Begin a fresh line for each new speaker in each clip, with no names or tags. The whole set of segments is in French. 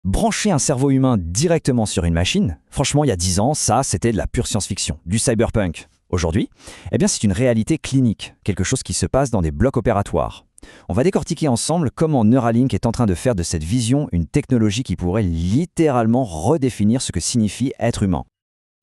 Brancher un cerveau humain directement sur une machine, franchement, il y a 10 ans, ça, c'était de la pure science-fiction, du cyberpunk. Aujourd'hui, c'est une réalité clinique, quelque chose qui se passe dans des blocs opératoires. On va décortiquer ensemble comment Neuralink est en train de faire de cette vision une technologie qui pourrait littéralement redéfinir ce que signifie être humain.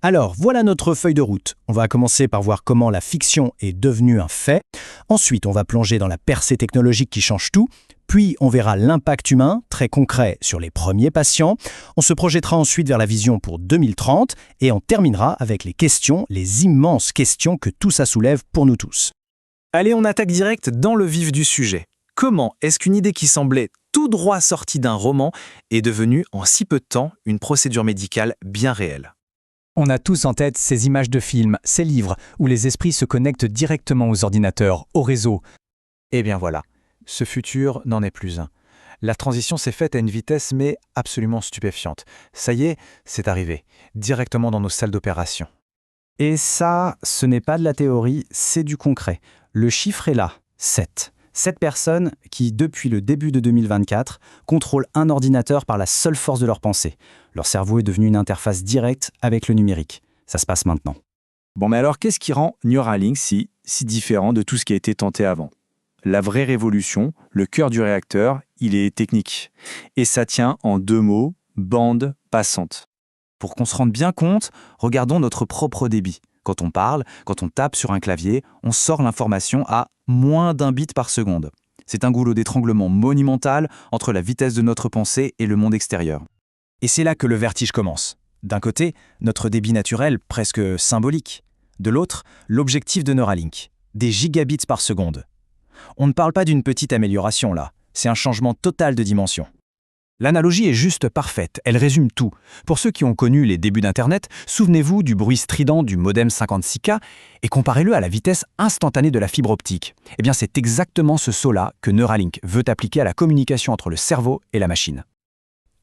Alors, voilà notre feuille de route. On va commencer par voir comment la fiction est devenue un fait. Ensuite, on va plonger dans la percée technologique qui change tout. Puis, on verra l'impact humain, très concret, sur les premiers patients. On se projettera ensuite vers la vision pour 2030 et on terminera avec les questions, les immenses questions que tout ça soulève pour nous tous.
Allez, on attaque direct dans le vif du sujet. Comment est-ce qu'une idée qui semblait tout droit sortie d'un roman est devenue, en si peu de temps, une procédure médicale bien réelle ?
On a tous en tête ces images de films, ces livres, où les esprits se connectent directement aux ordinateurs, au réseau.
Eh bien voilà, ce futur n'en est plus un. La transition s'est faite à une vitesse mais absolument stupéfiante. Ça y est, c'est arrivé, directement dans nos salles d'opération.
Et ça, ce n'est pas de la théorie, c'est du concret. Le chiffre est là, 7. 7 personnes qui, depuis le début de 2024, contrôlent un ordinateur par la seule force de leur pensée. Leur cerveau est devenu une interface directe avec le numérique. Ça se passe maintenant.
Bon, mais alors, qu'est-ce qui rend Neuralink si différent de tout ce qui a été tenté avant ? La vraie révolution, le cœur du réacteur, il est technique. Et ça tient en 2 mots, bande passante.
Pour qu'on se rende bien compte, regardons notre propre débit. Quand on parle, quand on tape sur un clavier, on sort l'information à moins d'1 bit par seconde. C'est un goulot d'étranglement monumental entre la vitesse de notre pensée et le monde extérieur.
Et c'est là que le vertige commence. D'un côté, notre débit naturel, presque symbolique. De l'autre, l'objectif de Neuralink, des gigabits par seconde. On ne parle pas d'une petite amélioration là, c'est un changement total de dimension. L'analogie est juste parfaite, elle résume tout. Pour ceux qui ont connu les débuts d'Internet, souvenez-vous du bruit strident du modem 56K et comparez-le à la vitesse instantanée de la fibre optique. Eh bien, c'est exactement ce saut-là que Neuralink veut appliquer à la communication entre le cerveau et la machine.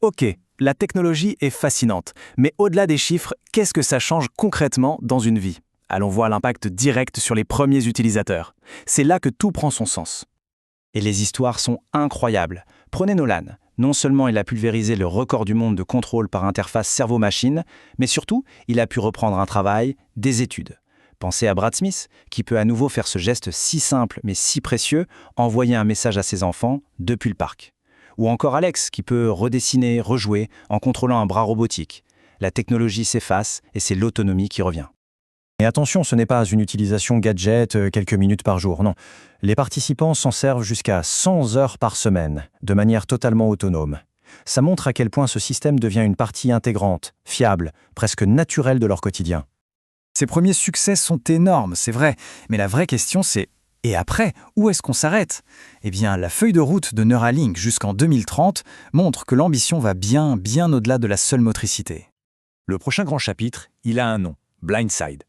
Ok, la technologie est fascinante, mais au-delà des chiffres, qu'est-ce que ça change concrètement dans une vie ? Allons voir l'impact direct sur les premiers utilisateurs. C'est là que tout prend son sens. Et les histoires sont incroyables. Prenez Nolan. Non seulement il a pulvérisé le record du monde de contrôle par interface cerveau-machine, mais surtout, il a pu reprendre un travail, des études. Pensez à Brad Smith, qui peut à nouveau faire ce geste si simple mais si précieux, envoyer un message à ses enfants depuis le parc. Ou encore Alex, qui peut redessiner, rejouer en contrôlant un bras robotique. La technologie s'efface et c'est l'autonomie qui revient. Et attention, ce n'est pas une utilisation gadget quelques minutes par jour, non. Les participants s'en servent jusqu'à 100 heures par semaine, de manière totalement autonome. Ça montre à quel point ce système devient une partie intégrante, fiable, presque naturelle de leur quotidien.
Ces premiers succès sont énormes, c'est vrai, mais la vraie question c'est « et après, où est-ce qu'on s'arrête ?» Eh bien, la feuille de route de Neuralink jusqu'en 2030 montre que l'ambition va bien au-delà de la seule motricité.
Le prochain grand chapitre, il a un nom, Blindside.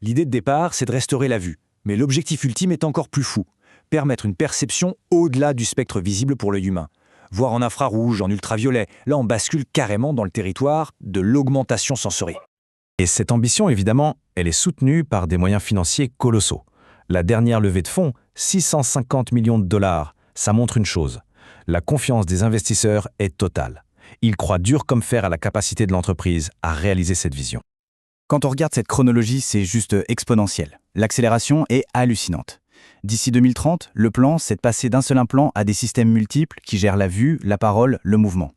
L'idée de départ, c'est de restaurer la vue. Mais l'objectif ultime est encore plus fou. Permettre une perception au-delà du spectre visible pour l'œil humain. Voir en infrarouge, en ultraviolet, là on bascule carrément dans le territoire de l'augmentation sensorielle.
Et cette ambition, évidemment, elle est soutenue par des moyens financiers colossaux. La dernière levée de fonds, 650 millions de dollars, ça montre une chose. La confiance des investisseurs est totale. Ils croient dur comme fer à la capacité de l'entreprise à réaliser cette vision.
Quand on regarde cette chronologie, c'est juste exponentiel. L'accélération est hallucinante. D'ici 2030, le plan, c'est de passer d'un seul implant à des systèmes multiples qui gèrent la vue, la parole, le mouvement.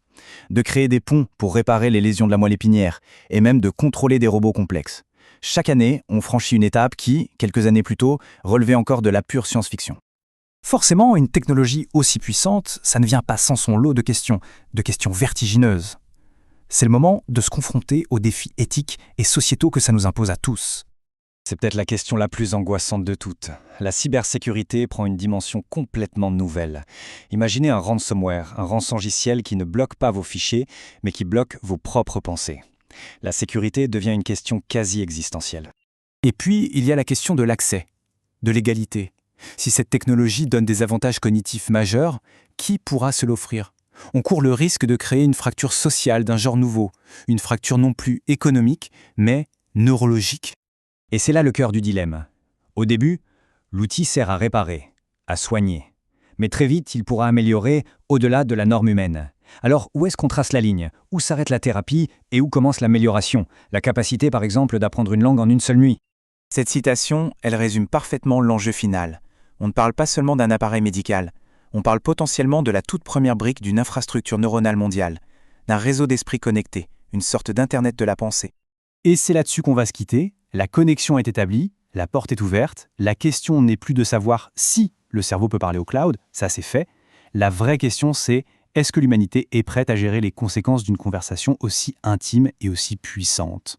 De créer des ponts pour réparer les lésions de la moelle épinière et même de contrôler des robots complexes. Chaque année, on franchit une étape qui, quelques années plus tôt, relevait encore de la pure science-fiction. Forcément, une technologie aussi puissante, ça ne vient pas sans son lot de questions vertigineuses. C'est le moment de se confronter aux défis éthiques et sociétaux que ça nous impose à tous.
C'est peut-être la question la plus angoissante de toutes. La cybersécurité prend une dimension complètement nouvelle. Imaginez un ransomware, un rançongiciel qui ne bloque pas vos fichiers, mais qui bloque vos propres pensées. La sécurité devient une question quasi existentielle.
Et puis, il y a la question de l'accès, de l'égalité. Si cette technologie donne des avantages cognitifs majeurs, qui pourra se l'offrir ? On court le risque de créer une fracture sociale d'un genre nouveau, une fracture non plus économique, mais neurologique. Et c'est là le cœur du dilemme. Au début, l'outil sert à réparer, à soigner. Mais très vite, il pourra améliorer au-delà de la norme humaine.
Alors, où est-ce qu'on trace la ligne? Où s'arrête la thérapie et où commence l'amélioration? La capacité, par exemple, d'apprendre une langue en une seule nuit.
Cette citation, elle résume parfaitement l'enjeu final. On ne parle pas seulement d'un appareil médical, on parle potentiellement de la toute première brique d'une infrastructure neuronale mondiale, d'un réseau d'esprits connectés, une sorte d'Internet de la pensée.
Et c'est là-dessus qu'on va se quitter. La connexion est établie, la porte est ouverte, la question n'est plus de savoir si le cerveau peut parler au cloud, ça c'est fait. La vraie question c'est, est-ce que l'humanité est prête à gérer les conséquences d'une conversation aussi intime et aussi puissante ?